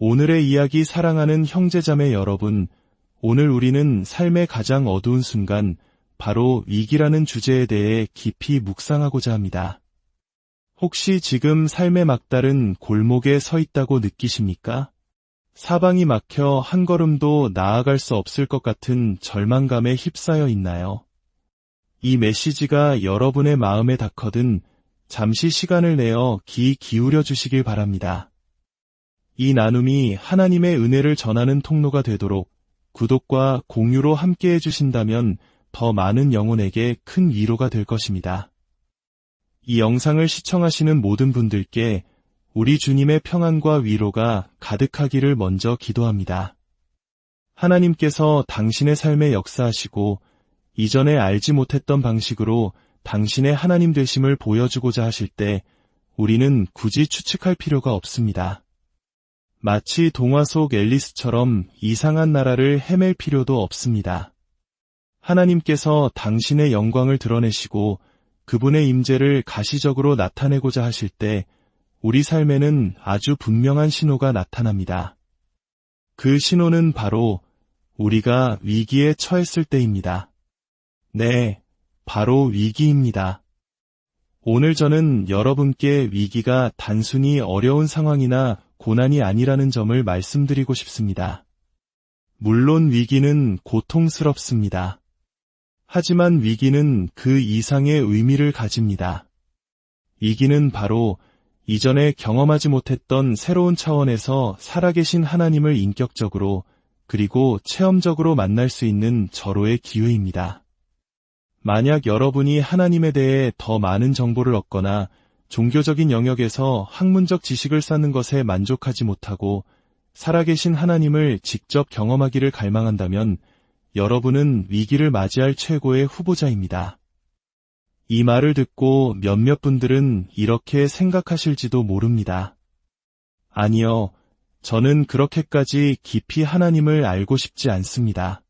오늘의 이야기 사랑하는 형제자매 여러분, 오늘 우리는 삶의 가장 어두운 순간, 바로 위기라는 주제에 대해 깊이 묵상하고자 합니다. 혹시 지금 삶의 막다른 골목에 서 있다고 느끼십니까? 사방이 막혀 한 걸음도 나아갈 수 없을 것 같은 절망감에 휩싸여 있나요? 이 메시지가 여러분의 마음에 닿거든 잠시 시간을 내어 귀 기울여 주시길 바랍니다. 이 나눔이 하나님의 은혜를 전하는 통로가 되도록 구독과 공유로 함께해 주신다면 더 많은 영혼에게 큰 위로가 될 것입니다. 이 영상을 시청하시는 모든 분들께 우리 주님의 평안과 위로가 가득하기를 먼저 기도합니다. 하나님께서 당신의 삶에 역사하시고 이전에 알지 못했던 방식으로 당신의 하나님 되심을 보여주고자 하실 때 우리는 굳이 추측할 필요가 없습니다. 마치 동화 속 앨리스처럼 이상한 나라를 헤맬 필요도 없습니다. 하나님께서 당신의 영광을 드러내시고 그분의 임재를 가시적으로 나타내고자 하실 때 우리 삶에는 아주 분명한 신호가 나타납니다. 그 신호는 바로 우리가 위기에 처했을 때입니다. 네, 바로 위기입니다. 오늘 저는 여러분께 위기가 단순히 어려운 상황이나 고난이 아니라는 점을 말씀드리고 싶습니다. 물론 위기는 고통스럽습니다. 하지만 위기는 그 이상의 의미를 가집니다. 위기는 바로 이전에 경험하지 못했던 새로운 차원에서 살아계신 하나님을 인격적으로 그리고 체험적으로 만날 수 있는 절호의 기회입니다. 만약 여러분이 하나님에 대해 더 많은 정보를 얻거나 종교적인 영역에서 학문적 지식을 쌓는 것에 만족하지 못하고 살아계신 하나님을 직접 경험하기를 갈망한다면 여러분은 위기를 맞이할 최고의 후보자입니다. 이 말을 듣고 몇몇 분들은 이렇게 생각하실지도 모릅니다. 아니요, 저는 그렇게까지 깊이 하나님을 알고 싶지 않습니다.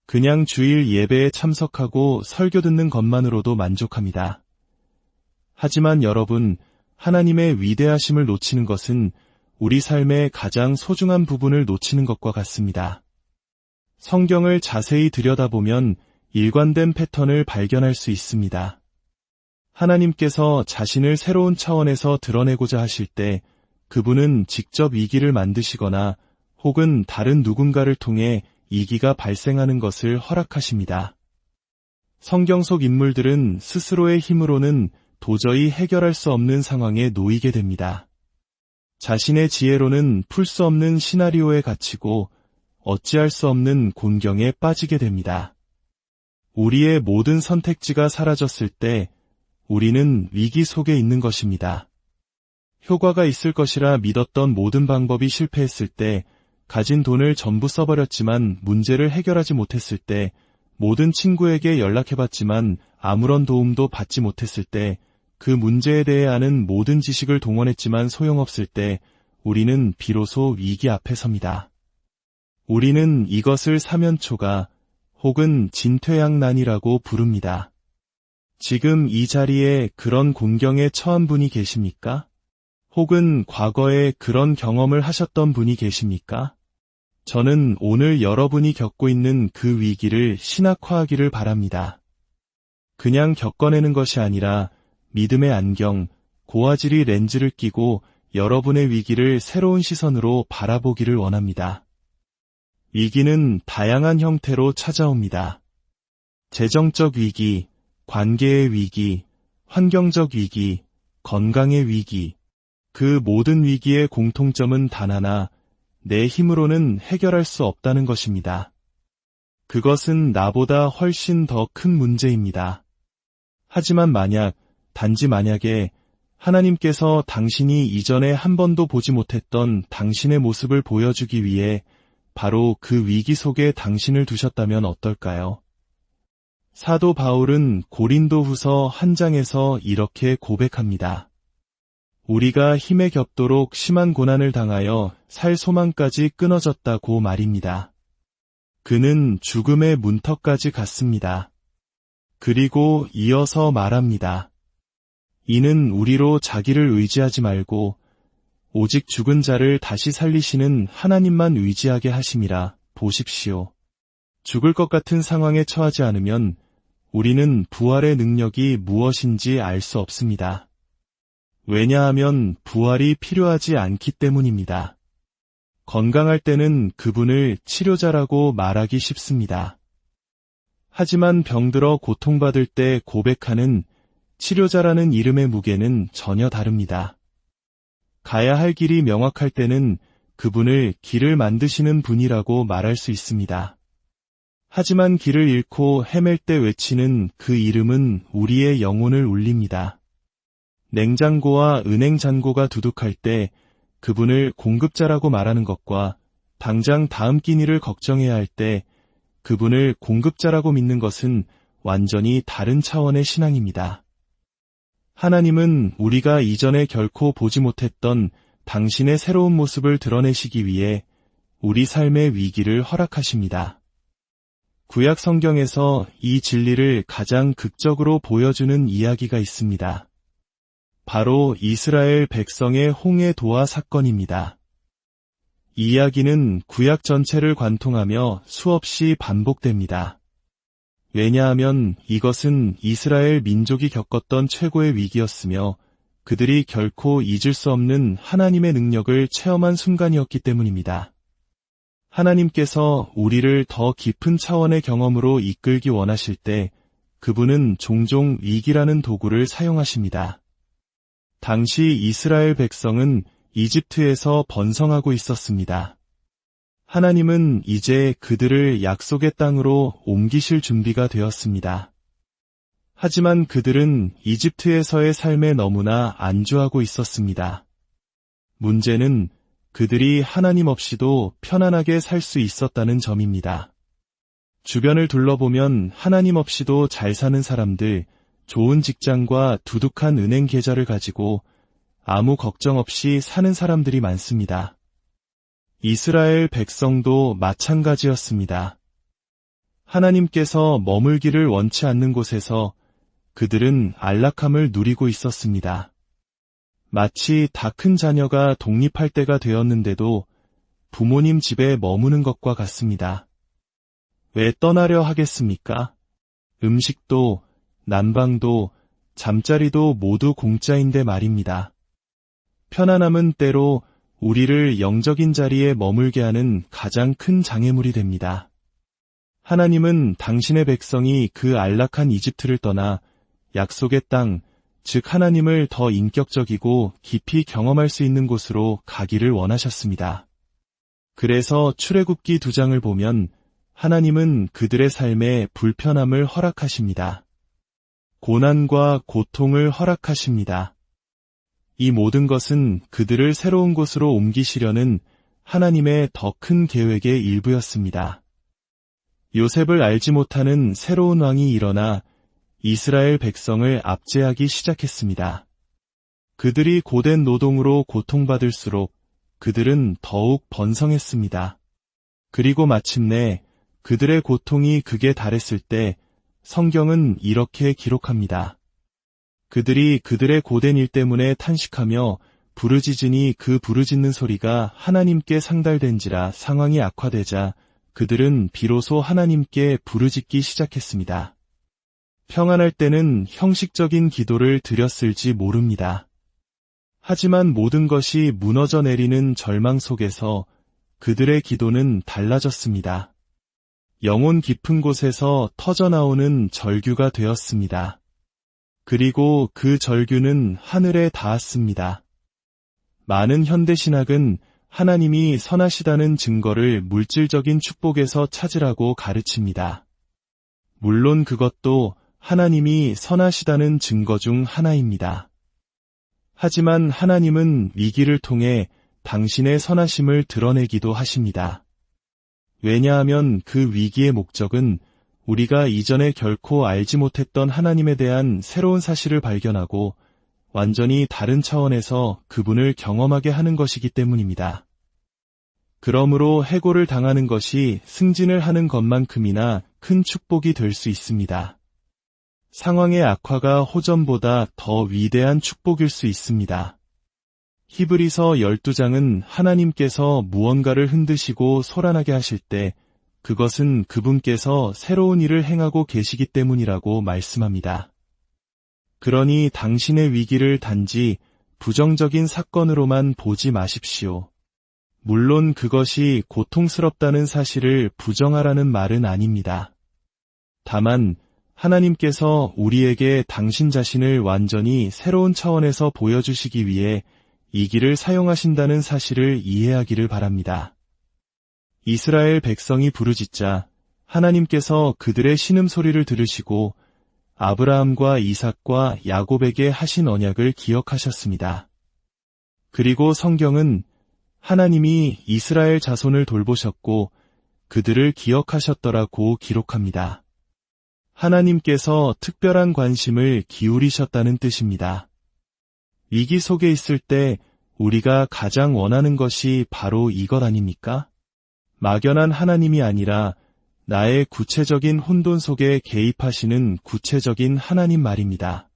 그냥 주일 예배에 참석하고 설교 듣는 것만으로도 만족합니다. 하지만 여러분, 하나님의 위대하심을 놓치는 것은 우리 삶의 가장 소중한 부분을 놓치는 것과 같습니다. 성경을 자세히 들여다보면 일관된 패턴을 발견할 수 있습니다. 하나님께서 자신을 새로운 차원에서 드러내고자 하실 때 그분은 직접 위기를 만드시거나 혹은 다른 누군가를 통해 위기가 발생하는 것을 허락하십니다. 성경 속 인물들은 스스로의 힘으로는 도저히 해결할 수 없는 상황에 놓이게 됩니다. 자신의 지혜로는 풀 수 없는 시나리오에 갇히고 어찌할 수 없는 곤경에 빠지게 됩니다. 우리의 모든 선택지가 사라졌을 때 우리는 위기 속에 있는 것입니다. 효과가 있을 것이라 믿었던 모든 방법이 실패했을 때, 가진 돈을 전부 써버렸지만 문제를 해결하지 못했을 때, 모든 친구에게 연락해봤지만 아무런 도움도 받지 못했을 때, 그 문제에 대해 아는 모든 지식을 동원했지만 소용없을 때 우리는 비로소 위기 앞에 섭니다. 우리는 이것을 사면초가 혹은 진퇴양난이라고 부릅니다. 지금 이 자리에 그런 곤경에 처한 분이 계십니까? 혹은 과거에 그런 경험을 하셨던 분이 계십니까? 저는 오늘 여러분이 겪고 있는 그 위기를 신학화하기를 바랍니다. 그냥 겪어내는 것이 아니라 믿음의 안경, 고화질의 렌즈를 끼고 여러분의 위기를 새로운 시선으로 바라보기를 원합니다. 위기는 다양한 형태로 찾아옵니다. 재정적 위기, 관계의 위기, 환경적 위기, 건강의 위기. 그 모든 위기의 공통점은 단 하나, 내 힘으로는 해결할 수 없다는 것입니다. 그것은 나보다 훨씬 더 큰 문제입니다. 하지만 단지 만약에 하나님께서 당신이 이전에 한 번도 보지 못했던 당신의 모습을 보여주기 위해 바로 그 위기 속에 당신을 두셨다면 어떨까요? 사도 바울은 고린도후서 1장에서 이렇게 고백합니다. 우리가 힘에 겹도록 심한 고난을 당하여 살 소망까지 끊어졌다고 말입니다. 그는 죽음의 문턱까지 갔습니다. 그리고 이어서 말합니다. 이는 우리로 자기를 의지하지 말고 오직 죽은 자를 다시 살리시는 하나님만 의지하게 하심이라. 보십시오. 죽을 것 같은 상황에 처하지 않으면 우리는 부활의 능력이 무엇인지 알 수 없습니다. 왜냐하면 부활이 필요하지 않기 때문입니다. 건강할 때는 그분을 치료자라고 말하기 쉽습니다. 하지만 병들어 고통받을 때 고백하는 치료자라는 이름의 무게는 전혀 다릅니다. 가야 할 길이 명확할 때는 그분을 길을 만드시는 분이라고 말할 수 있습니다. 하지만 길을 잃고 헤맬 때 외치는 그 이름은 우리의 영혼을 울립니다. 냉장고와 은행잔고가 두둑할 때 그분을 공급자라고 말하는 것과 당장 다음 끼니를 걱정해야 할 때 그분을 공급자라고 믿는 것은 완전히 다른 차원의 신앙입니다. 하나님은 우리가 이전에 결코 보지 못했던 당신의 새로운 모습을 드러내시기 위해 우리 삶의 위기를 허락하십니다. 구약 성경에서 이 진리를 가장 극적으로 보여주는 이야기가 있습니다. 바로 이스라엘 백성의 홍해 도화 사건입니다. 이 이야기는 구약 전체를 관통하며 수없이 반복됩니다. 왜냐하면 이것은 이스라엘 민족이 겪었던 최고의 위기였으며 그들이 결코 잊을 수 없는 하나님의 능력을 체험한 순간이었기 때문입니다. 하나님께서 우리를 더 깊은 차원의 경험으로 이끌기 원하실 때 그분은 종종 위기라는 도구를 사용하십니다. 당시 이스라엘 백성은 이집트에서 번성하고 있었습니다. 하나님은 이제 그들을 약속의 땅으로 옮기실 준비가 되었습니다. 하지만 그들은 이집트에서의 삶에 너무나 안주하고 있었습니다. 문제는 그들이 하나님 없이도 편안하게 살 수 있었다는 점입니다. 주변을 둘러보면 하나님 없이도 잘 사는 사람들, 좋은 직장과 두둑한 은행 계좌를 가지고 아무 걱정 없이 사는 사람들이 많습니다. 이스라엘 백성도 마찬가지였습니다. 하나님께서 머물기를 원치 않는 곳에서 그들은 안락함을 누리고 있었습니다. 마치 다 큰 자녀가 독립할 때가 되었는데도 부모님 집에 머무는 것과 같습니다. 왜 떠나려 하겠습니까? 음식도, 난방도, 잠자리도 모두 공짜인데 말입니다. 편안함은 때로 우리를 영적인 자리에 머물게 하는 가장 큰 장애물이 됩니다. 하나님은 당신의 백성이 그 안락한 이집트를 떠나 약속의 땅, 즉 하나님을 더 인격적이고 깊이 경험할 수 있는 곳으로 가기를 원하셨습니다. 그래서 출애굽기 2장을 보면 하나님은 그들의 삶에 불편함을 허락하십니다. 고난과 고통을 허락하십니다. 이 모든 것은 그들을 새로운 곳으로 옮기시려는 하나님의 더 큰 계획의 일부였습니다. 요셉을 알지 못하는 새로운 왕이 일어나 이스라엘 백성을 압제하기 시작했습니다. 그들이 고된 노동으로 고통받을수록 그들은 더욱 번성했습니다. 그리고 마침내 그들의 고통이 극에 달했을 때 성경은 이렇게 기록합니다. 그들이 그들의 고된 일 때문에 탄식하며 부르짖으니 그 부르짖는 소리가 하나님께 상달된지라. 상황이 악화되자 그들은 비로소 하나님께 부르짖기 시작했습니다. 평안할 때는 형식적인 기도를 드렸을지 모릅니다. 하지만 모든 것이 무너져 내리는 절망 속에서 그들의 기도는 달라졌습니다. 영혼 깊은 곳에서 터져나오는 절규가 되었습니다. 그리고 그 절규는 하늘에 닿았습니다. 많은 현대신학은 하나님이 선하시다는 증거를 물질적인 축복에서 찾으라고 가르칩니다. 물론 그것도 하나님이 선하시다는 증거 중 하나입니다. 하지만 하나님은 위기를 통해 당신의 선하심을 드러내기도 하십니다. 왜냐하면 그 위기의 목적은 우리가 이전에 결코 알지 못했던 하나님에 대한 새로운 사실을 발견하고 완전히 다른 차원에서 그분을 경험하게 하는 것이기 때문입니다. 그러므로 해고를 당하는 것이 승진을 하는 것만큼이나 큰 축복이 될 수 있습니다. 상황의 악화가 호전보다 더 위대한 축복일 수 있습니다. 히브리서 12장은 하나님께서 무언가를 흔드시고 소란하게 하실 때 그것은 그분께서 새로운 일을 행하고 계시기 때문이라고 말씀합니다. 그러니 당신의 위기를 단지 부정적인 사건으로만 보지 마십시오. 물론 그것이 고통스럽다는 사실을 부정하라는 말은 아닙니다. 다만 하나님께서 우리에게 당신 자신을 완전히 새로운 차원에서 보여주시기 위해 이 길을 사용하신다는 사실을 이해하기를 바랍니다. 이스라엘 백성이 부르짖자 하나님께서 그들의 신음소리를 들으시고 아브라함과 이삭과 야곱에게 하신 언약을 기억하셨습니다. 그리고 성경은 하나님이 이스라엘 자손을 돌보셨고 그들을 기억하셨더라고 기록합니다. 하나님께서 특별한 관심을 기울이셨다는 뜻입니다. 위기 속에 있을 때 우리가 가장 원하는 것이 바로 이것 아닙니까? 막연한 하나님이 아니라 나의 구체적인 혼돈 속에 개입하시는 구체적인 하나님 말입니다.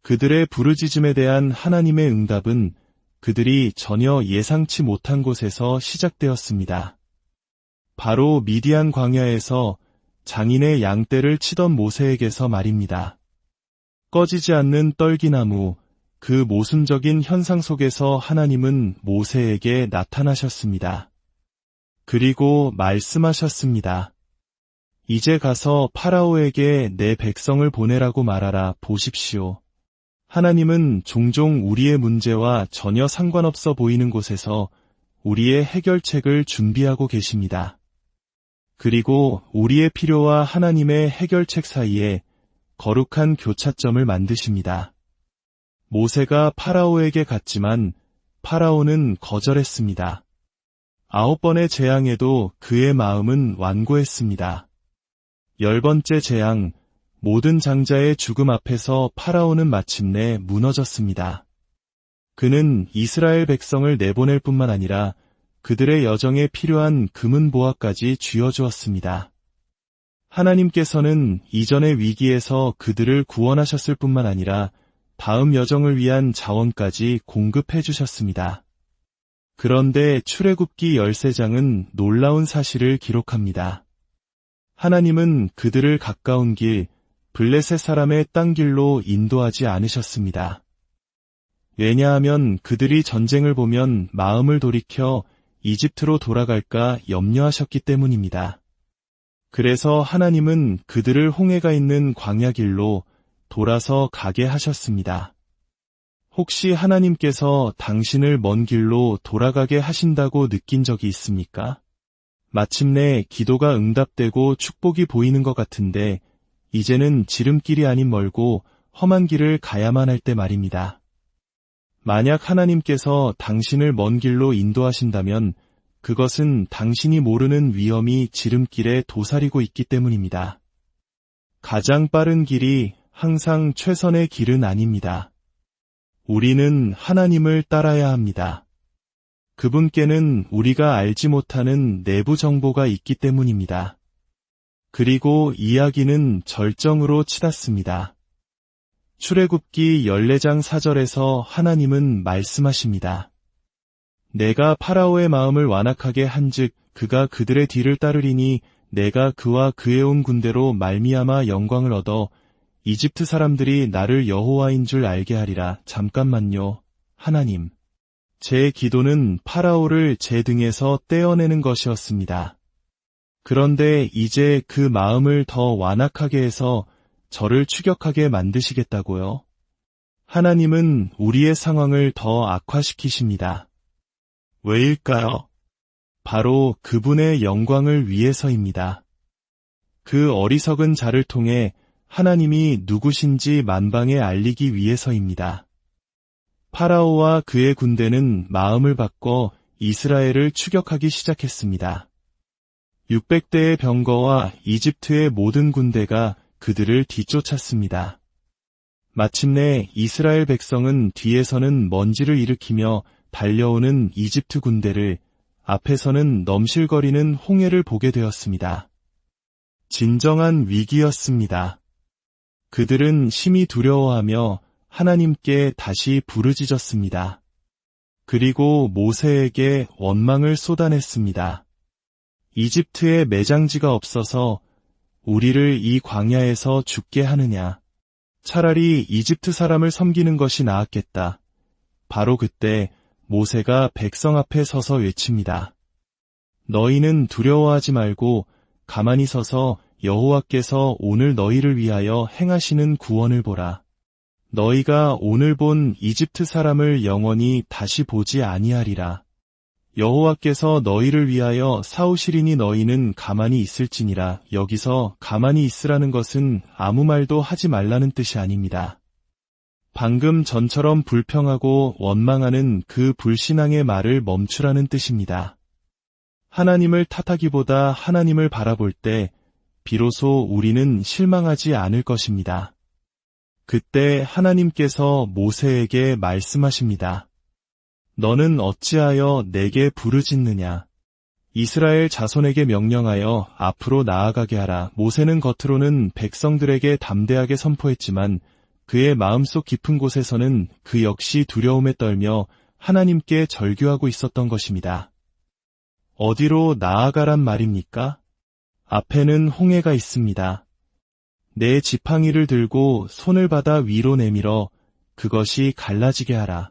그들의 부르짖음에 대한 하나님의 응답은 그들이 전혀 예상치 못한 곳에서 시작되었습니다. 바로 미디안 광야에서 장인의 양떼를 치던 모세에게서 말입니다. 꺼지지 않는 떨기나무, 그 모순적인 현상 속에서 하나님은 모세에게 나타나셨습니다. 그리고 말씀하셨습니다. 이제 가서 파라오에게 내 백성을 보내라고 말하라. 보십시오. 하나님은 종종 우리의 문제와 전혀 상관없어 보이는 곳에서 우리의 해결책을 준비하고 계십니다. 그리고 우리의 필요와 하나님의 해결책 사이에 거룩한 교차점을 만드십니다. 모세가 파라오에게 갔지만 파라오는 거절했습니다. 9번의 재앙에도 그의 마음은 완고했습니다. 10번째 재앙, 모든 장자의 죽음 앞에서 파라오는 마침내 무너졌습니다. 그는 이스라엘 백성을 내보낼 뿐만 아니라 그들의 여정에 필요한 금은 보화까지 쥐어주었습니다. 하나님께서는 이전의 위기에서 그들을 구원하셨을 뿐만 아니라 다음 여정을 위한 자원까지 공급해 주셨습니다. 그런데 출애굽기 13장은 놀라운 사실을 기록합니다. 하나님은 그들을 가까운 길, 블레셋 사람의 땅 길로 인도하지 않으셨습니다. 왜냐하면 그들이 전쟁을 보면 마음을 돌이켜 이집트로 돌아갈까 염려하셨기 때문입니다. 그래서 하나님은 그들을 홍해가 있는 광야 길로 돌아서 가게 하셨습니다. 혹시 하나님께서 당신을 먼 길로 돌아가게 하신다고 느낀 적이 있습니까? 마침내 기도가 응답되고 축복이 보이는 것 같은데 이제는 지름길이 아닌 멀고 험한 길을 가야만 할 때 말입니다. 만약 하나님께서 당신을 먼 길로 인도하신다면 그것은 당신이 모르는 위험이 지름길에 도사리고 있기 때문입니다. 가장 빠른 길이 항상 최선의 길은 아닙니다. 우리는 하나님을 따라야 합니다. 그분께는 우리가 알지 못하는 내부 정보가 있기 때문입니다. 그리고 이야기는 절정으로 치닫습니다. 출애굽기 14장 4절에서 하나님은 말씀하십니다. 내가 파라오의 마음을 완악하게 한즉 그가 그들의 뒤를 따르리니 내가 그와 그의 온 군대로 말미암아 영광을 얻어 이집트 사람들이 나를 여호와인 줄 알게 하리라. 잠깐만요. 하나님. 제 기도는 파라오를 제 등에서 떼어내는 것이었습니다. 그런데 이제 그 마음을 더 완악하게 해서 저를 추격하게 만드시겠다고요? 하나님은 우리의 상황을 더 악화시키십니다. 왜일까요? 바로 그분의 영광을 위해서입니다. 그 어리석은 자를 통해 하나님이 누구신지 만방에 알리기 위해서입니다. 파라오와 그의 군대는 마음을 바꿔 이스라엘을 추격하기 시작했습니다. 600대의 병거와 이집트의 모든 군대가 그들을 뒤쫓았습니다. 마침내 이스라엘 백성은 뒤에서는 먼지를 일으키며 달려오는 이집트 군대를, 앞에서는 넘실거리는 홍해를 보게 되었습니다. 진정한 위기였습니다. 그들은 심히 두려워하며 하나님께 다시 부르짖었습니다. 그리고 모세에게 원망을 쏟아냈습니다. 이집트에 매장지가 없어서 우리를 이 광야에서 죽게 하느냐. 차라리 이집트 사람을 섬기는 것이 나았겠다. 바로 그때 모세가 백성 앞에 서서 외칩니다. 너희는 두려워하지 말고 가만히 서서 여호와께서 오늘 너희를 위하여 행하시는 구원을 보라. 너희가 오늘 본 이집트 사람을 영원히 다시 보지 아니하리라. 여호와께서 너희를 위하여 싸우시리니 너희는 가만히 있을지니라. 여기서 가만히 있으라는 것은 아무 말도 하지 말라는 뜻이 아닙니다. 방금 전처럼 불평하고 원망하는 그 불신앙의 말을 멈추라는 뜻입니다. 하나님을 탓하기보다 하나님을 바라볼 때 비로소 우리는 실망하지 않을 것입니다. 그때 하나님께서 모세에게 말씀하십니다. 너는 어찌하여 내게 부르짖느냐. 이스라엘 자손에게 명령하여 앞으로 나아가게 하라. 모세는 겉으로는 백성들에게 담대하게 선포했지만 그의 마음속 깊은 곳에서는 그 역시 두려움에 떨며 하나님께 절규하고 있었던 것입니다. 어디로 나아가란 말입니까? 앞에는 홍해가 있습니다. 내 지팡이를 들고 손을 받아 위로 내밀어 그것이 갈라지게 하라.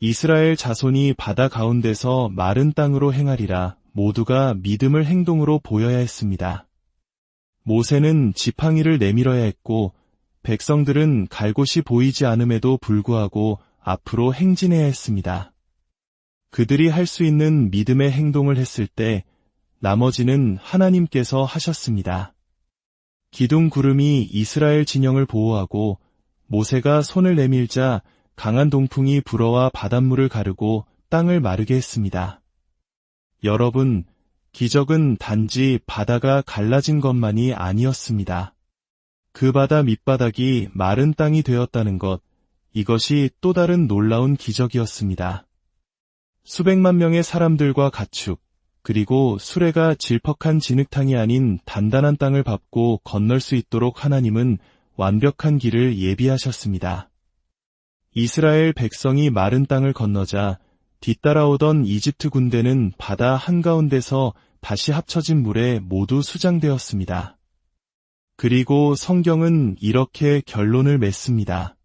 이스라엘 자손이 바다 가운데서 마른 땅으로 행하리라. 모두가 믿음을 행동으로 보여야 했습니다. 모세는 지팡이를 내밀어야 했고 백성들은 갈 곳이 보이지 않음에도 불구하고 앞으로 행진해야 했습니다. 그들이 할 수 있는 믿음의 행동을 했을 때 나머지는 하나님께서 하셨습니다. 기둥 구름이 이스라엘 진영을 보호하고 모세가 손을 내밀자 강한 동풍이 불어와 바닷물을 가르고 땅을 마르게 했습니다. 여러분, 기적은 단지 바다가 갈라진 것만이 아니었습니다. 그 바다 밑바닥이 마른 땅이 되었다는 것, 이것이 또 다른 놀라운 기적이었습니다. 수백만 명의 사람들과 가축, 그리고 수레가 질퍽한 진흙탕이 아닌 단단한 땅을 밟고 건널 수 있도록 하나님은 완벽한 길을 예비하셨습니다. 이스라엘 백성이 마른 땅을 건너자 뒤따라오던 이집트 군대는 바다 한가운데서 다시 합쳐진 물에 모두 수장되었습니다. 그리고 성경은 이렇게 결론을 맺습니다.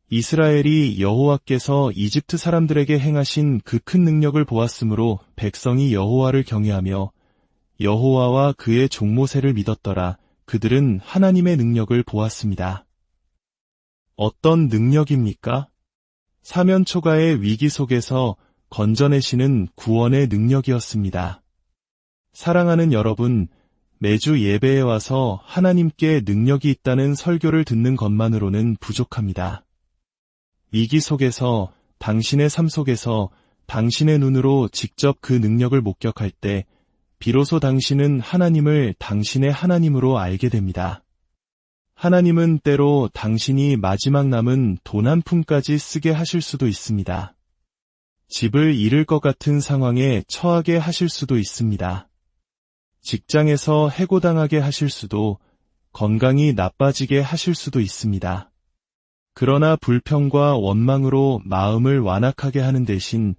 이스라엘이 여호와께서 이집트 사람들에게 행하신 그 큰 능력을 보았으므로 백성이 여호와를 경외하며 여호와와 그의 종 모세를 믿었더라. 그들은 하나님의 능력을 보았습니다. 어떤 능력입니까? 사면초가의 위기 속에서 건져내시는 구원의 능력이었습니다. 사랑하는 여러분, 매주 예배에 와서 하나님께 능력이 있다는 설교를 듣는 것만으로는 부족합니다. 위기 속에서, 당신의 삶 속에서 당신의 눈으로 직접 그 능력을 목격할 때 비로소 당신은 하나님을 당신의 하나님으로 알게 됩니다. 하나님은 때로 당신이 마지막 남은 돈 한 푼까지 쓰게 하실 수도 있습니다. 집을 잃을 것 같은 상황에 처하게 하실 수도 있습니다. 직장에서 해고당하게 하실 수도, 건강이 나빠지게 하실 수도 있습니다. 그러나 불평과 원망으로 마음을 완악하게 하는 대신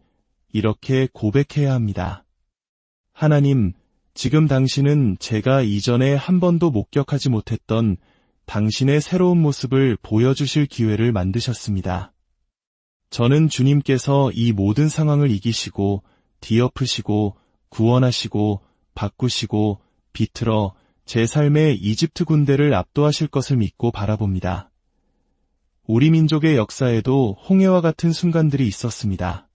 이렇게 고백해야 합니다. 하나님, 지금 당신은 제가 이전에 한 번도 목격하지 못했던 당신의 새로운 모습을 보여주실 기회를 만드셨습니다. 저는 주님께서 이 모든 상황을 이기시고 뒤엎으시고 구원하시고 바꾸시고 비틀어 제 삶의 이집트 군대를 압도하실 것을 믿고 바라봅니다. 우리 민족의 역사에도 홍해와 같은 순간들이 있었습니다.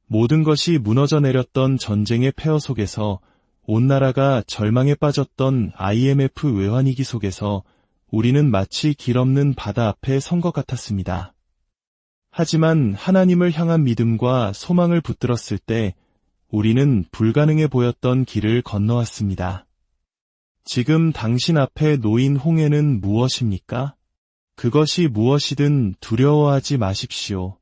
모든 것이 무너져 내렸던 전쟁의 폐허 속에서 온 나라가 절망에 빠졌던 IMF 외환위기 속에서 우리는 마치 길 없는 바다 앞에 선 것 같았습니다. 하지만 하나님을 향한 믿음과 소망을 붙들었을 때 우리는 불가능해 보였던 길을 건너왔습니다. 지금 당신 앞에 놓인 홍해는 무엇입니까? 그것이 무엇이든 두려워하지 마십시오.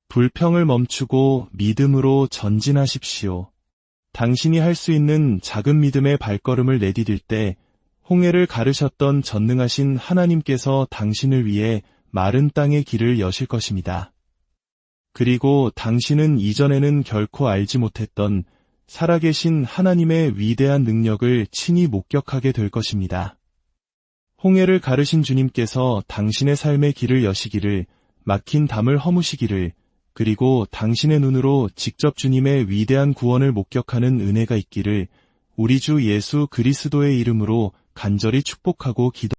불평을 멈추고 믿음으로 전진하십시오. 당신이 할 수 있는 작은 믿음의 발걸음을 내디딜 때 홍해를 가르셨던 전능하신 하나님께서 당신을 위해 마른 땅의 길을 여실 것입니다. 그리고 당신은 이전에는 결코 알지 못했던 살아계신 하나님의 위대한 능력을 친히 목격하게 될 것입니다. 홍해를 가르신 주님께서 당신의 삶의 길을 여시기를, 막힌 담을 허무시기를, 그리고 당신의 눈으로 직접 주님의 위대한 구원을 목격하는 은혜가 있기를 우리 주 예수 그리스도의 이름으로 간절히 축복하고 기도합니다.